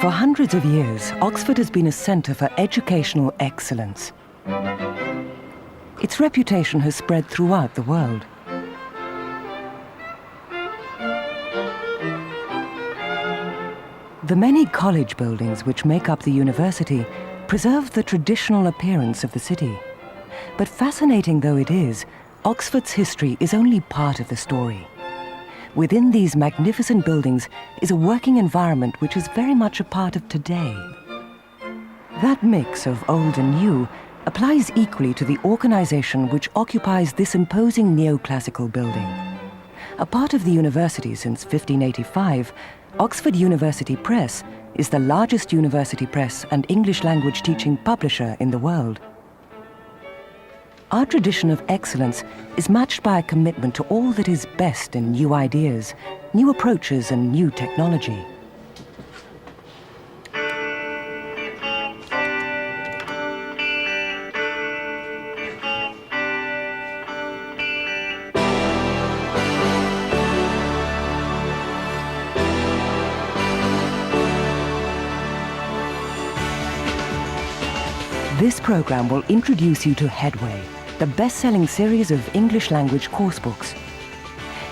For hundreds of years, Oxford has been a centre for educational excellence. Its reputation has spread throughout the world. The many college buildings which make up the university preserve the traditional appearance of the city. But fascinating though it is, Oxford's history is only part of the story. Within these magnificent buildings is a working environment which is very much a part of today. That mix of old and new applies equally to the organisation which occupies this imposing neoclassical building. A part of the university since 1585, Oxford University Press is the largest university press and English language teaching publisher in the world. Our tradition of excellence is matched by a commitment to all that is best in new ideas, new approaches and new technology. This program will introduce you to Headway, the best-selling series of English language course books.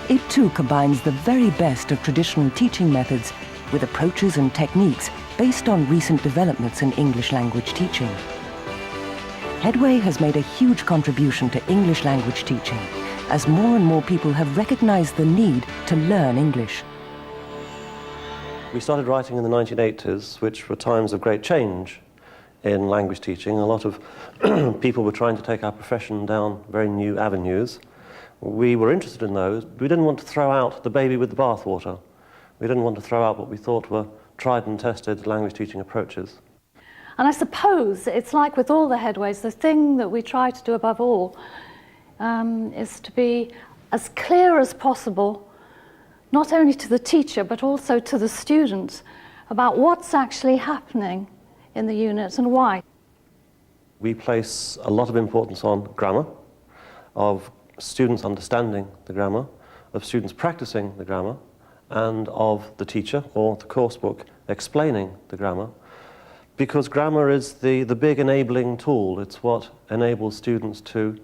It too combines the very best of traditional teaching methods with approaches and techniques based on recent developments in English language teaching. Headway has made a huge contribution to English language teaching, as more and more people have recognized the need to learn English. We started writing in the 1980s, which were times of great change in language teaching. A lot of people were trying to take our profession down very new avenues. We were interested in those. We didn't want to throw out the baby with the bathwater. We didn't want to throw out what we thought were tried and tested language teaching approaches. And I suppose it's like with all the headways, the thing that we try to do above all is to be as clear as possible, not only to the teacher but also to the student, about what's actually happening in the unit and why. We place a lot of importance on grammar, of students understanding the grammar, of students practicing the grammar, and of the teacher or the course book explaining the grammar, because grammar is the big enabling tool. It's what enables students to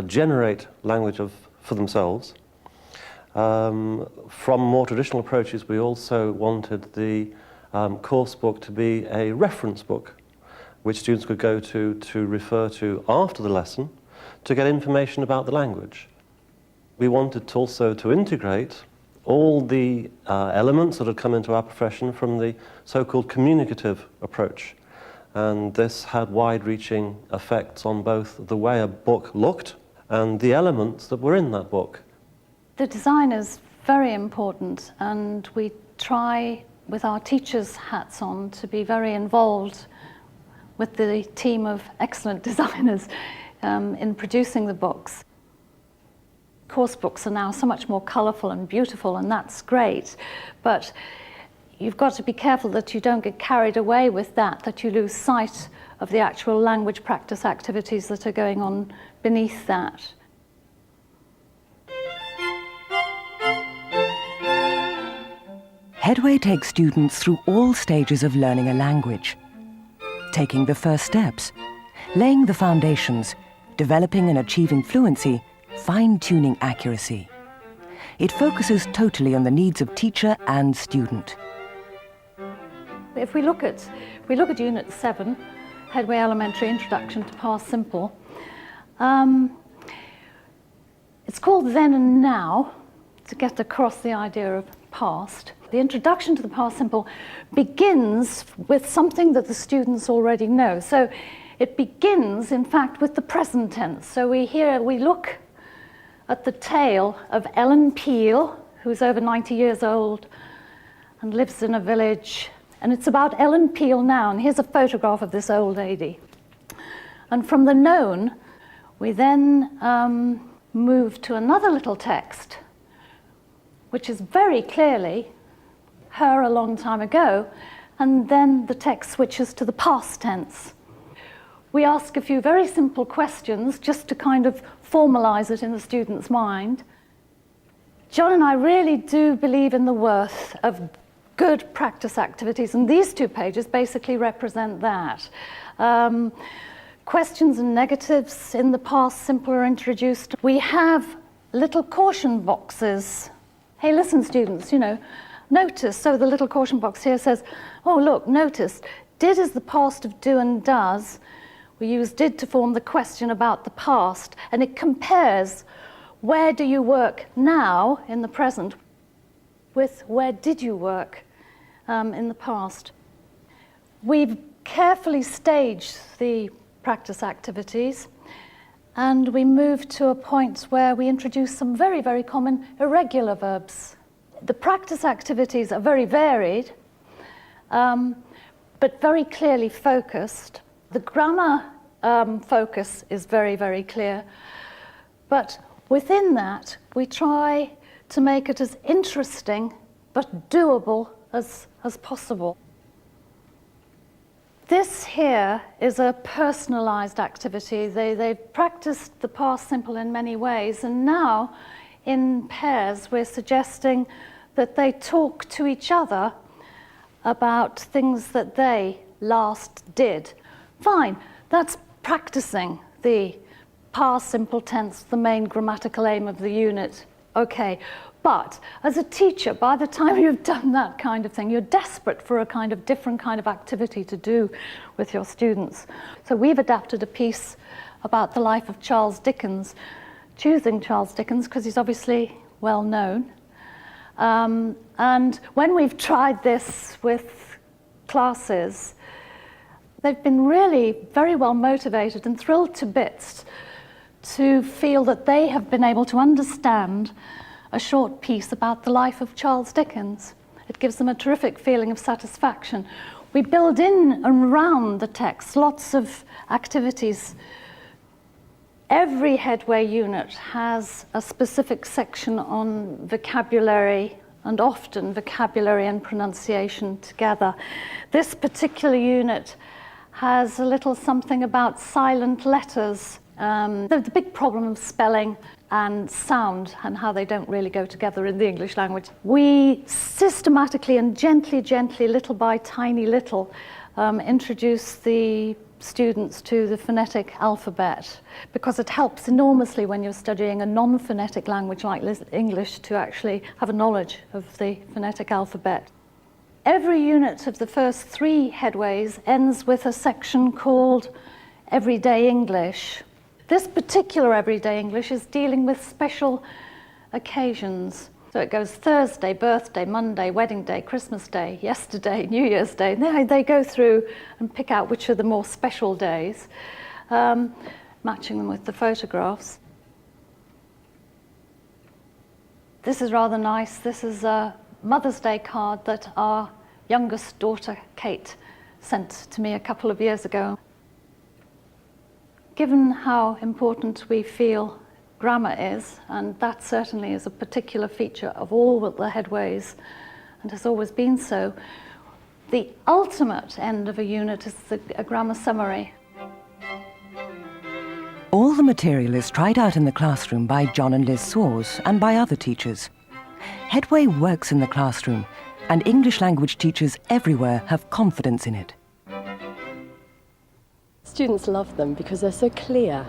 generate language for themselves. From more traditional approaches, we also wanted the course book to be a reference book which students could go to refer to after the lesson to get information about the language. We wanted also to integrate all the elements that had come into our profession from the so-called communicative approach, and this had wide-reaching effects on both the way a book looked and the elements that were in that book. The design is very important, and we try with our teachers' hats on to be very involved with the team of excellent designers in producing the books. Course books are now so much more colourful and beautiful, and that's great, but you've got to be careful that you don't get carried away with that you lose sight of the actual language practice activities that are going on beneath that. Headway takes students through all stages of learning a language, taking the first steps, laying the foundations, developing and achieving fluency, fine-tuning accuracy. It focuses totally on the needs of teacher and student. If we look at Unit 7, Headway Elementary Introduction to Past Simple, it's called Then and Now to get across the idea of past. The introduction to the past simple begins with something that the students already know. So it begins, in fact, with the present tense. So we look at the tale of Ellen Peel, who's over 90 years old and lives in a village. And it's about Ellen Peel now. And here's a photograph of this old lady. And from the known, we then move to another little text, which is very clearly her a long time ago, and then the text switches to the past tense. We ask a few very simple questions just to kind of formalize it in the student's mind. John and I really do believe in the worth of good practice activities, and these 2 pages basically represent that. Questions and negatives in the past simple are introduced. We have little caution boxes. Hey, listen, students, notice. So the little caution box here says, oh, look, notice, did is the past of do and does. We use did to form the question about the past, and it compares where do you work now in the present with where did you work in the past. We've carefully staged the practice activities, and we move to a point where we introduce some very, very common irregular verbs. The practice activities are very varied, but very clearly focused. The grammar focus is very, very clear, but within that we try to make it as interesting but doable as possible. This here is a personalized activity. They've practiced the past simple in many ways, and now in pairs we're suggesting that they talk to each other about things that they last did. Fine, that's practicing the past simple tense, the main grammatical aim of the unit. Okay, but as a teacher, by the time you've done that kind of thing, you're desperate for a kind of different kind of activity to do with your students. So we've adapted a piece about the life of Charles Dickens, choosing Charles Dickens because he's obviously well known. And when we've tried this with classes, they've been really very well motivated and thrilled to bits to feel that they have been able to understand a short piece about the life of Charles Dickens. It gives them a terrific feeling of satisfaction. We build in and around the text lots of activities. Every Headway unit has a specific section on vocabulary, and often vocabulary and pronunciation together. This particular unit has a little something about silent letters, the big problem of spelling and sound and how they don't really go together in the English language. We systematically and gently, little by tiny little, introduce the students to the phonetic alphabet, because it helps enormously when you're studying a non-phonetic language like English to actually have a knowledge of the phonetic alphabet. Every unit of the first 3 headways ends with a section called Everyday English. This particular Everyday English is dealing with special occasions. So it goes Thursday, birthday, Monday, wedding day, Christmas day, yesterday, New Year's Day. And they go through and pick out which are the more special days, matching them with the photographs. This is rather nice. This is a Mother's Day card that our youngest daughter, Kate, sent to me a couple of years ago. Given how important we feel grammar is, and that certainly is a particular feature of all the headways and has always been so, the ultimate end of a unit is a grammar summary. All the material is tried out in the classroom by John and Liz Saws and by other teachers. Headway works in the classroom, and English language teachers everywhere have confidence in it. Students love them because they're so clear.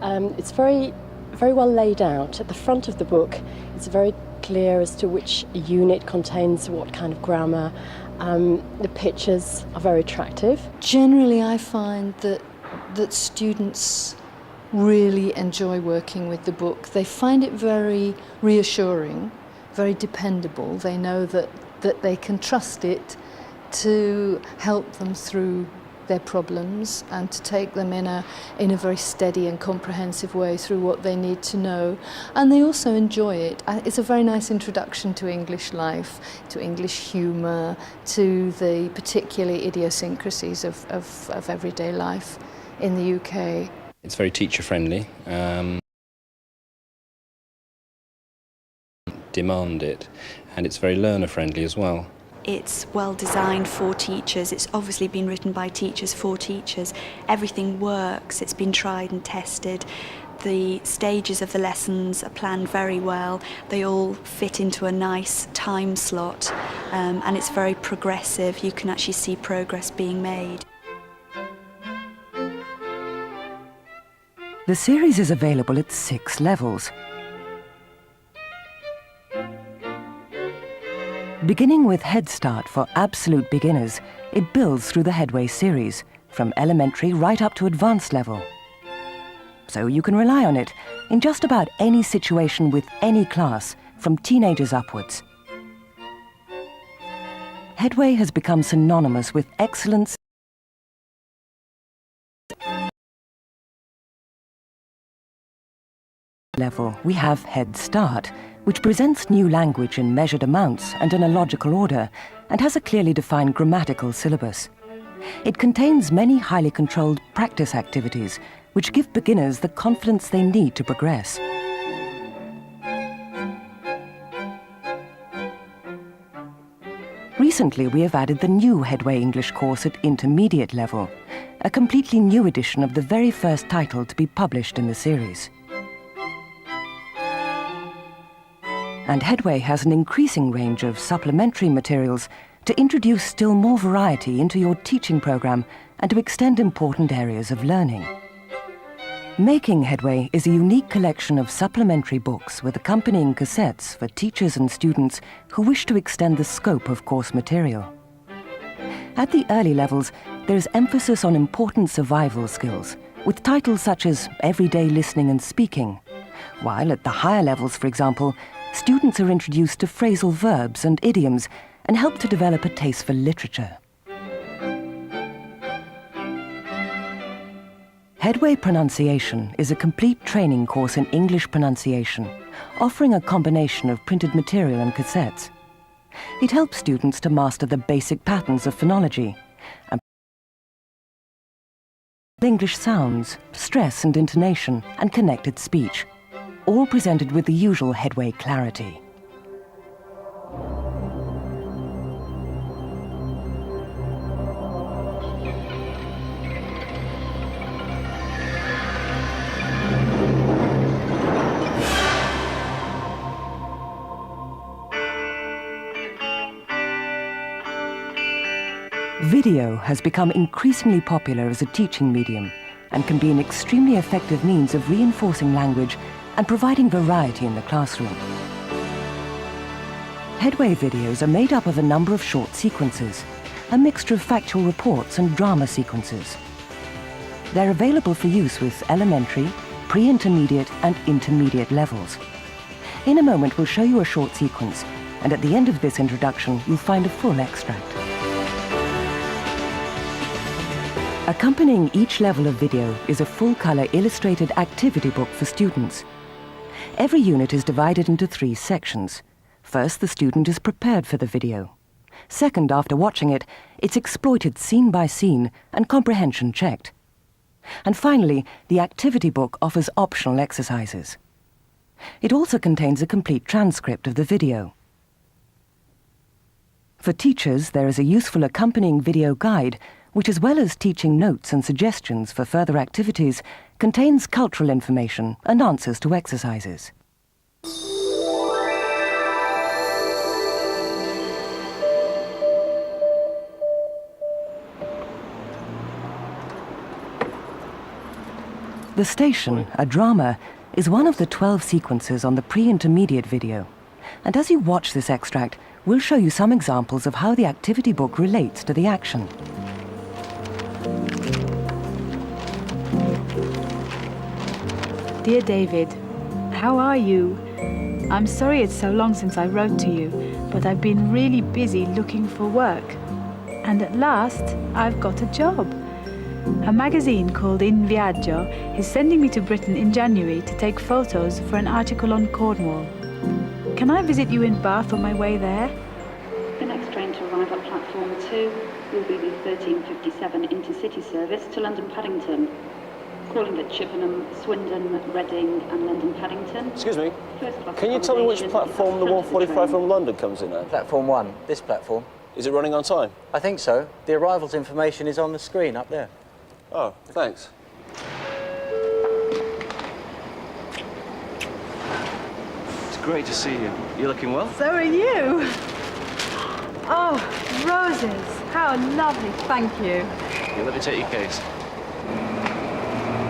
It's very well laid out. At the front of the book, it's very clear as to which unit contains what kind of grammar. The pictures are very attractive. Generally, I find that students really enjoy working with the book. They find it very reassuring, very dependable. They know that they can trust it to help them through their problems and to take them in a very steady and comprehensive way through what they need to know. And they also enjoy it. It's a very nice introduction to English life, to English humour, to the particular idiosyncrasies of everyday life in the UK. It's very teacher-friendly. Demand it, and it's very learner-friendly as well. It's well designed for teachers. It's obviously been written by teachers for teachers. Everything works. It's been tried and tested. The stages of the lessons are planned very well. They all fit into a nice time slot, and it's very progressive. You can actually see progress being made. The series is available at 6 levels. Beginning with Head Start for absolute beginners, it builds through the Headway series, from elementary right up to advanced level. So you can rely on it in just about any situation with any class, from teenagers upwards. Headway has become synonymous with excellence level. We have Head Start, which presents new language in measured amounts and in a logical order, and has a clearly defined grammatical syllabus. It contains many highly controlled practice activities, which give beginners the confidence they need to progress. Recently, we have added the new Headway English course at intermediate level, a completely new edition of the very first title to be published in the series. And Headway has an increasing range of supplementary materials to introduce still more variety into your teaching program and to extend important areas of learning. Making Headway is a unique collection of supplementary books with accompanying cassettes for teachers and students who wish to extend the scope of course material. At the early levels, there is emphasis on important survival skills, with titles such as Everyday Listening and Speaking, while at the higher levels, for example, students are introduced to phrasal verbs and idioms and help to develop a taste for literature. Headway Pronunciation is a complete training course in English pronunciation, offering a combination of printed material and cassettes. It helps students to master the basic patterns of phonology and English sounds, stress and intonation, and connected speech, all presented with the usual Headway clarity. Video has become increasingly popular as a teaching medium and can be an extremely effective means of reinforcing language and providing variety in the classroom. Headway videos are made up of a number of short sequences, a mixture of factual reports and drama sequences. They're available for use with elementary, pre-intermediate and intermediate levels. In a moment we'll show you a short sequence, and at the end of this introduction you'll find a full extract. Accompanying each level of video is a full-color illustrated activity book for students. Every unit is divided into 3 sections. First, the student is prepared for the video. Second, after watching it, it's exploited scene by scene and comprehension checked. And finally, the activity book offers optional exercises. It also contains a complete transcript of the video. For teachers, there is a useful accompanying video guide which, as well as teaching notes and suggestions for further activities, contains cultural information and answers to exercises. The Station, a drama, is one of the 12 sequences on the pre-intermediate video. And as you watch this extract, we'll show you some examples of how the activity book relates to the action. Dear David, how are you? I'm sorry it's so long since I wrote to you, but I've been really busy looking for work. And at last, I've got a job. A magazine called In Viaggio is sending me to Britain in January to take photos for an article on Cornwall. Can I visit you in Bath on my way there? The next train to arrive at platform 2 will be the 13:57 intercity service to London Paddington. Calling at Chippenham, Swindon, Reading and London Paddington. Excuse me, First class can you tell me which accommodation platform is the front of 145 train. from London comes in at? Platform 1, this platform. Is it running on time? I think so. The arrivals information is on the screen up there. Oh, thanks. It's great to see you. You're looking well? So are you. Oh, roses. How lovely. Thank you. Here, let me take your case.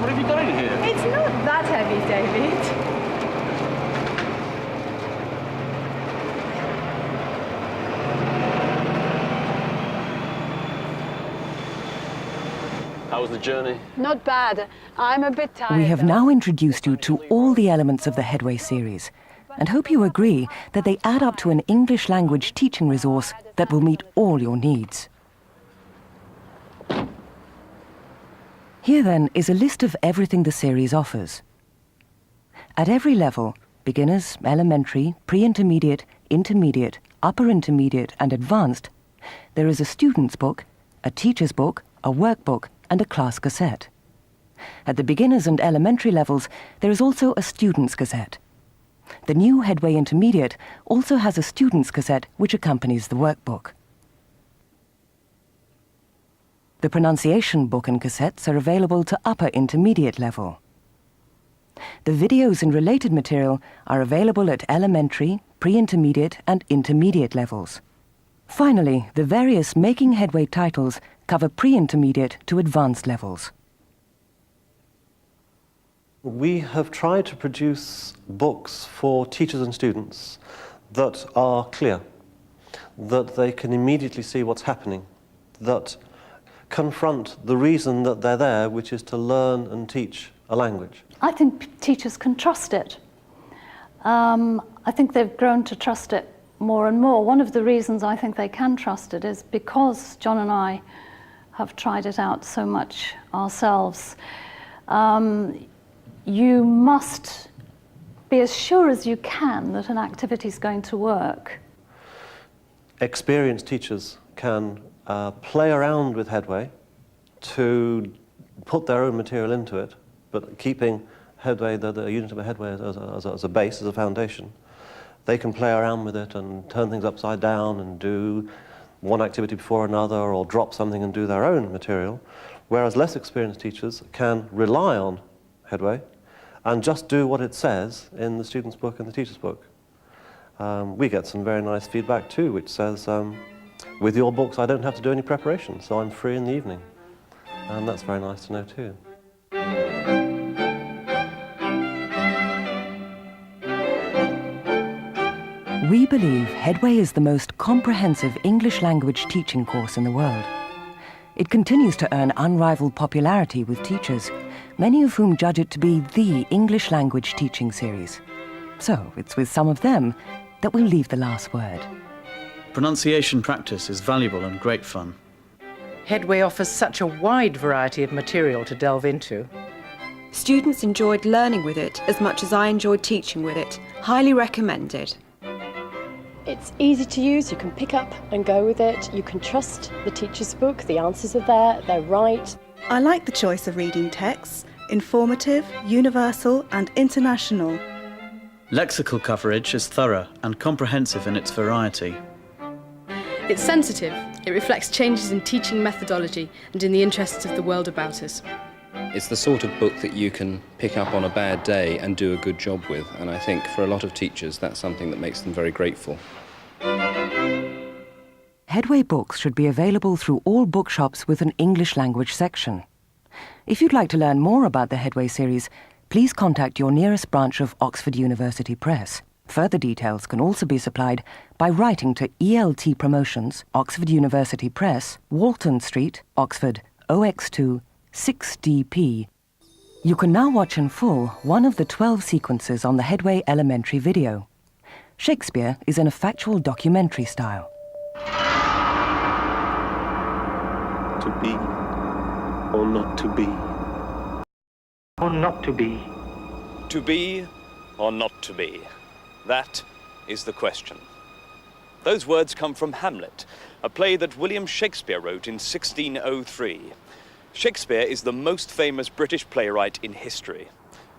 What have you got in here? It's not that heavy, David. How was the journey? Not bad. I'm a bit tired. We have now introduced you to all the elements of the Headway series and hope you agree that they add up to an English language teaching resource that will meet all your needs. Here then is a list of everything the series offers. At every level, beginners, elementary, pre-intermediate, intermediate, upper intermediate and advanced, there is a student's book, a teacher's book, a workbook and a class cassette. At the beginners and elementary levels, there is also a student's cassette. The new Headway Intermediate also has a student's cassette which accompanies the workbook. The pronunciation book and cassettes are available to upper intermediate level. The videos and related material are available at elementary, pre-intermediate and intermediate levels. Finally, the various Making Headway titles cover pre-intermediate to advanced levels. We have tried to produce books for teachers and students that are clear, that they can immediately see what's happening, that confront the reason that they're there, which is to learn and teach a language. I think teachers can trust it. I think they've grown to trust it more and more. One of the reasons I think they can trust it is because John and I have tried it out so much ourselves. You must be as sure as you can that an activity is going to work. Experienced teachers can play around with Headway to put their own material into it, but keeping Headway, the unit of a Headway as a base, as a foundation. They can play around with it and turn things upside down and do one activity before another or drop something and do their own material, whereas less experienced teachers can rely on Headway and just do what it says in the student's book and the teacher's book. We get some very nice feedback too, which says, with your books I don't have to do any preparation, so I'm free in the evening. And that's very nice to know too. We believe Headway is the most comprehensive English language teaching course in the world. It continues to earn unrivaled popularity with teachers, many of whom judge it to be the English language teaching series. So it's with some of them that we'll leave the last word. Pronunciation practice is valuable and great fun. Headway offers such a wide variety of material to delve into. Students enjoyed learning with it as much as I enjoyed teaching with it. Highly recommended. It's easy to use, you can pick up and go with it, you can trust the teacher's book, the answers are there, they're right. I like the choice of reading texts, informative, universal and international. Lexical coverage is thorough and comprehensive in its variety. It's sensitive. It reflects changes in teaching methodology and in the interests of the world about us. It's the sort of book that you can pick up on a bad day and do a good job with, and I think for a lot of teachers that's something that makes them very grateful. Headway books should be available through all bookshops with an English language section. If you'd like to learn more about the Headway series, please contact your nearest branch of Oxford University Press. Further details can also be supplied by writing to ELT Promotions, Oxford University Press, Walton Street, Oxford, OX2 6DP. You can now watch in full one of the 12 sequences on the Headway Elementary video. Shakespeare is in a factual documentary style. To be or not to be? Or not to be? To be or not to be? That is the question. Those words come from Hamlet, a play that William Shakespeare wrote in 1603. Shakespeare is the most famous British playwright in history.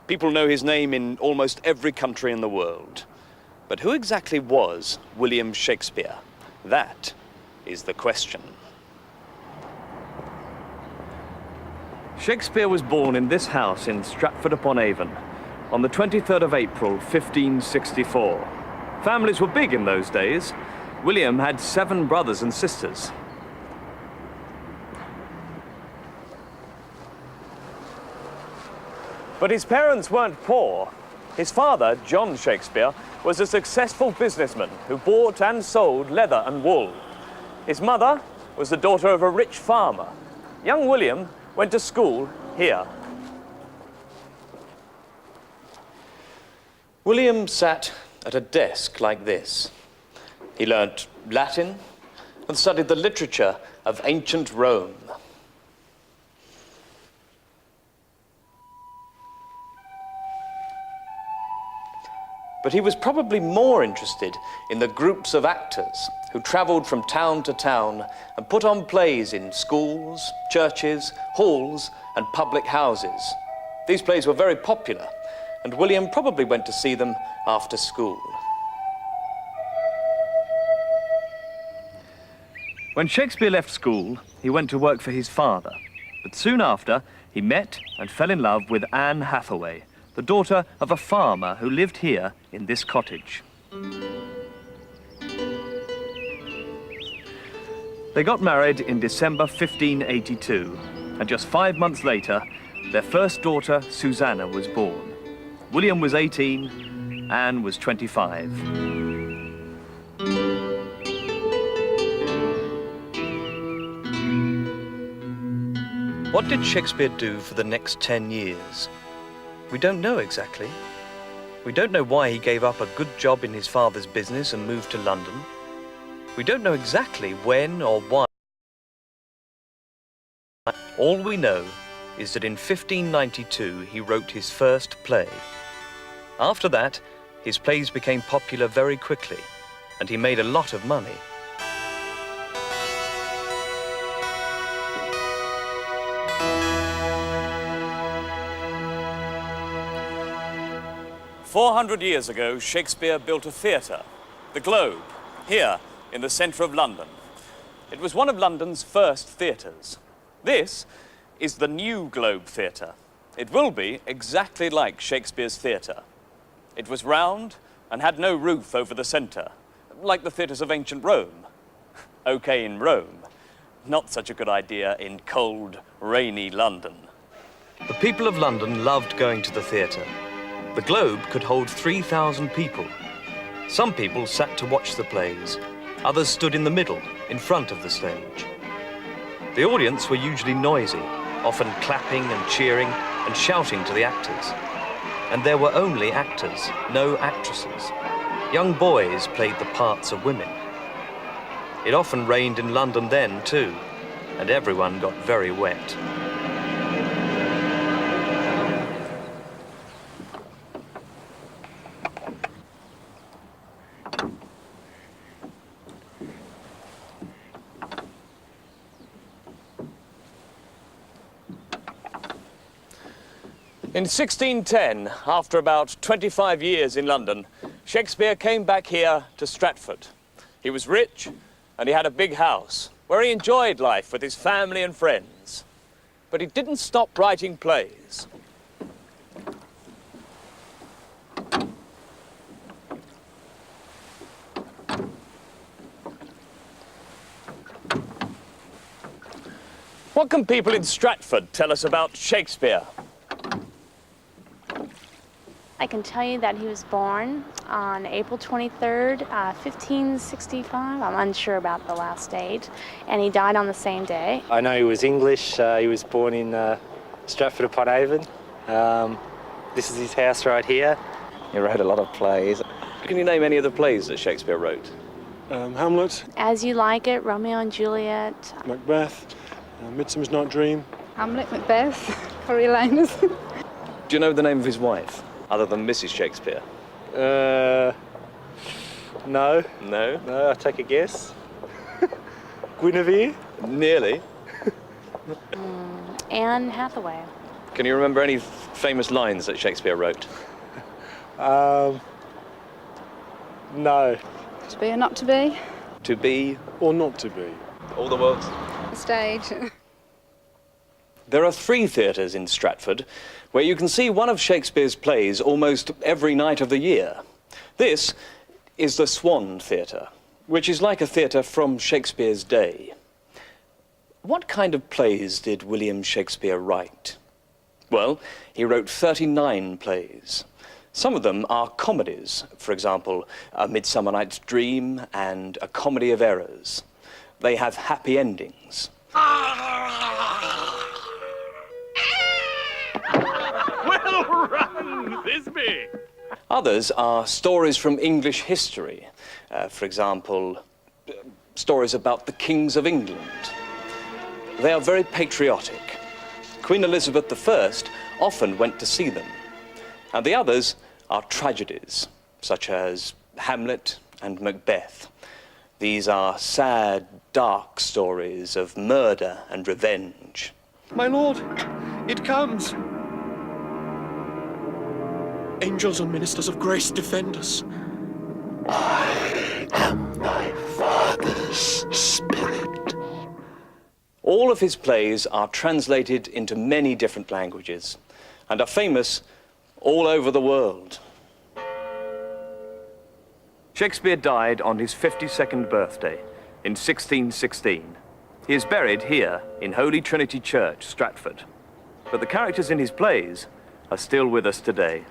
People know his name in almost every country in the world. But who exactly was William Shakespeare? That is the question. Shakespeare was born in this house in Stratford-upon-Avon on the 23rd of April, 1564. Families were big in those days. William had 7 brothers and sisters. But his parents weren't poor. His father, John Shakespeare, was a successful businessman who bought and sold leather and wool. His mother was the daughter of a rich farmer. Young William went to school here. William sat at a desk like this. He learnt Latin and studied the literature of ancient Rome. But he was probably more interested in the groups of actors who travelled from town to town and put on plays in schools, churches, halls, and public houses. These plays were very popular, and William probably went to see them after school. When Shakespeare left school, he went to work for his father, but soon after, he met and fell in love with Anne Hathaway, the daughter of a farmer who lived here in this cottage. They got married in December 1582, and just 5 months later, their first daughter, Susanna, was born. William was 18, Anne was 25. What did Shakespeare do for the next 10 years? We don't know exactly. We don't know why he gave up a good job in his father's business and moved to London. We don't know exactly when or why. All we know is that in 1592 he wrote his first play. After that, his plays became popular very quickly, and he made a lot of money. "400 years ago, Shakespeare built a theatre, the Globe, here in the centre of London. It was one of London's first theatres. This is the new Globe Theatre. It will be exactly like Shakespeare's theatre. It was round and had no roof over the centre, like the theatres of ancient Rome. OK in Rome, not such a good idea in cold, rainy London. The people of London loved going to the theatre. The Globe could hold 3,000 people. Some people sat to watch the plays. Others stood in the middle, in front of the stage. The audience were usually noisy, often clapping and cheering and shouting to the actors. And there were only actors, no actresses. Young boys played the parts of women. It often rained in London then too, and everyone got very wet. In 1610, after about 25 years in London, Shakespeare came back here to Stratford. He was rich and he had a big house where he enjoyed life with his family and friends. But he didn't stop writing plays. What can people in Stratford tell us about Shakespeare? I can tell you that he was born on April 23rd, 1565. I'm unsure about the last date. And he died on the same day. I know he was English. He was born in Stratford-upon-Avon. This is his house right here. He wrote a lot of plays. Can you name any of the plays that Shakespeare wrote? Hamlet. As You Like It, Romeo and Juliet. Macbeth, Midsummer's Night Dream. Hamlet, Macbeth, Coriolanus. Do you know the name of his wife, other than Mrs. Shakespeare? No. No? No, I'll take a guess. Guinevere? Nearly. Anne Hathaway. Can you remember any famous lines that Shakespeare wrote? No. To be or not to be? To be or not to be. All the world's. Stage. There are 3 theatres in Stratford where you can see one of Shakespeare's plays almost every night of the year. This is the Swan Theatre, which is like a theatre from Shakespeare's day. What kind of plays did William Shakespeare write? Well, he wrote 39 plays. Some of them are comedies, for example, A Midsummer Night's Dream and A Comedy of Errors. They have happy endings. Well run, Thisbe! Others are stories from English history. For example, stories about the kings of England. They are very patriotic. Queen Elizabeth I often went to see them. And the others are tragedies, such as Hamlet and Macbeth. These are sad, dark stories of murder and revenge. My lord, it comes. Angels and ministers of grace, defend us. I am thy father's spirit. All of his plays are translated into many different languages and are famous all over the world. Shakespeare died on his 52nd birthday in 1616. He is buried here in Holy Trinity Church, Stratford. But the characters in his plays are still with us today.